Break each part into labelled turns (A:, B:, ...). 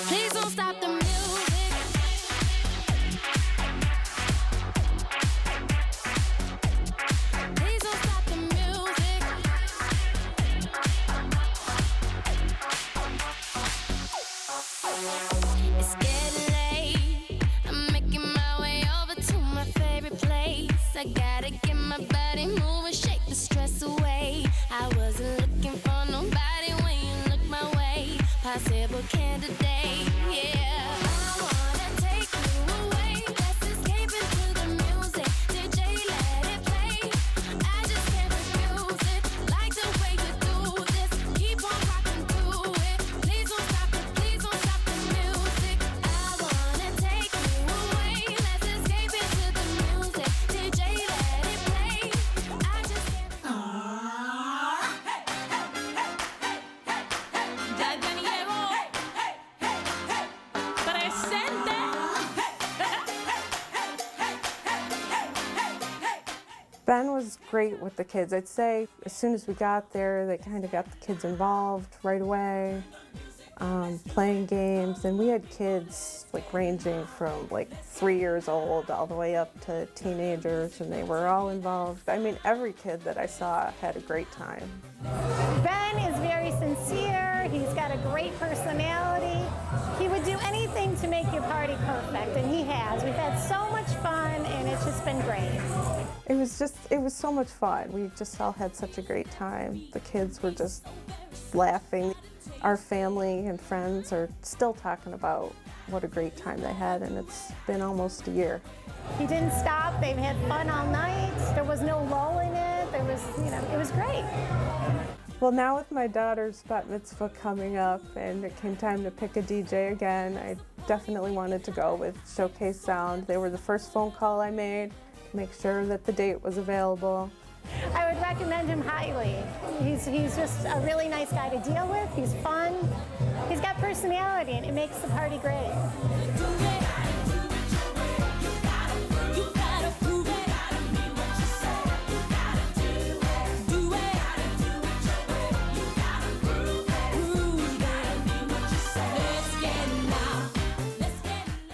A: Please don't stop the music. Please don't stop the music. It's getting late. I'm making my way over to my favorite place. I gotta get my body moving, shake the stress away. I wasn't looking for nobody when you look my way. Possible candidate, yeah. I wanna take you away. Let's escape into the music. DJ, let it play. I just can't refuse it. Like the way you do this. Keep on rocking through it. Please don't stop it. Please don't stop the music. I wanna take you away. Let's escape into the music. DJ, let it play. I just can't.
B: Ya Dani llegó. Presente.
C: Ben was great with the kids. I'd say as soon as we got there, they kind of got the kids involved right away, playing games. And we had kids like ranging from like 3 years old all the way up to teenagers, and they were all involved. I mean, every kid that I saw had a great time.
D: Ben is very sincere. He's got a great personality. He would do anything to make your party perfect, and he has. We've had so much fun, and it's just been great.
C: It was so much fun. We just all had such a great time. The kids were just laughing. Our family and friends are still talking about what a great time they had, and it's been almost a year.
D: He didn't stop. They've had fun all night. There was no lull in it. There was, it was great.
C: Well, now with my daughter's bat mitzvah coming up and it came time to pick a DJ again, I definitely wanted to go with Showcase Sound. They were the first phone call I made to make sure that the date was available.
D: I would recommend him highly. He's just a really nice guy to deal with. He's fun. He's got personality, and it makes the party great.
A: You gotta prove it. Do it. Prove it. Let's get it now. Let's get it now.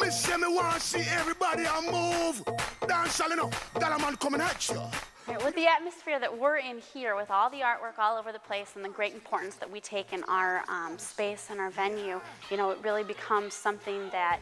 E: Me say me want see everybody a move. Dance all enough. That a man coming at you.
F: Right, with the atmosphere that we're in here, with all the artwork all over the place and the great importance that we take in our space and our venue, it really becomes something that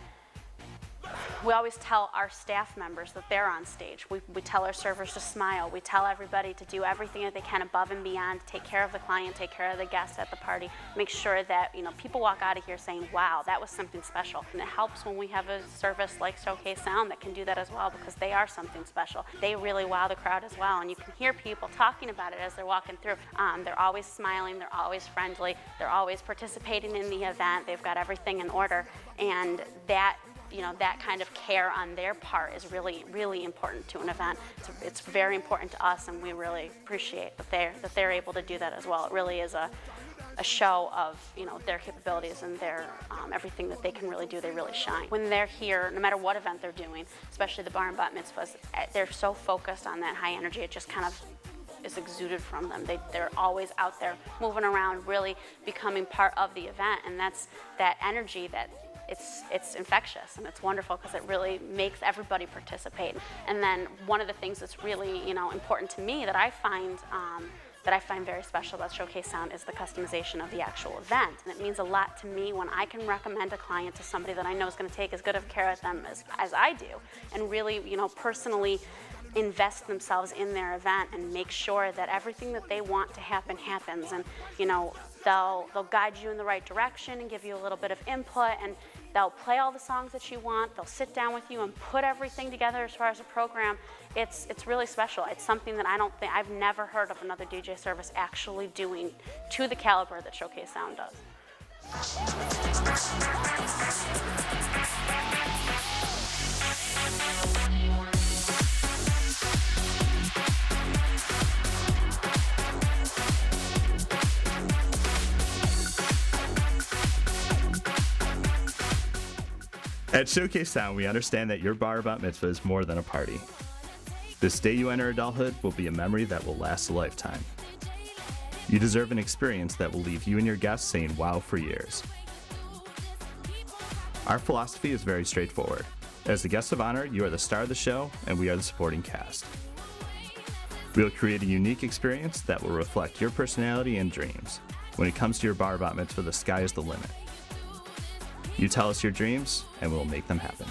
F: we always tell our staff members that they're on stage. We tell our servers to smile. We tell everybody to do everything that they can above and beyond, take care of the client, take care of the guests at the party, make sure that people walk out of here saying, wow, that was something special. And it helps when we have a service like Showcase Sound that can do that as well, because they are something special. They really wow the crowd as well, and you can hear people talking about it as they're walking through. They're always smiling, they're always friendly, they're always participating in the event, they've got everything in order, and that kind of care on their part is really, really important to an event. It's very important to us, and we really appreciate that they're able to do that as well. It really is a show of their capabilities and their everything that they can really do. They really shine when they're here. No matter what event they're doing, especially the bar and bat mitzvahs, they're so focused on that high energy. It just kind of is exuded from them. They're always out there moving around, really becoming part of the event, and that's that energy that. It's infectious, and it's wonderful because it really makes everybody participate. And then one of the things that's really important to me that I find very special about Showcase Sound is the customization of the actual event. And it means a lot to me when I can recommend a client to somebody that I know is going to take as good of care of them as I do, and really personally invest themselves in their event and make sure that everything that they want to happen happens. And they'll guide you in the right direction and give you a little bit of input, and they'll play all the songs that you want. They'll sit down with you and put everything together as far as a program. It's really special. It's something that I've never heard of another DJ service actually doing to the caliber that Showcase Sound does.
G: At Showcase Sound, we understand that your bar bat mitzvah is more than a party. This day you enter adulthood will be a memory that will last a lifetime. You deserve an experience that will leave you and your guests saying wow for years. Our philosophy is very straightforward. As the guest of honor, you are the star of the show, and we are the supporting cast. We'll create a unique experience that will reflect your personality and dreams. When it comes to your bar bat mitzvah, the sky is the limit. You tell us your dreams, and we'll make them happen.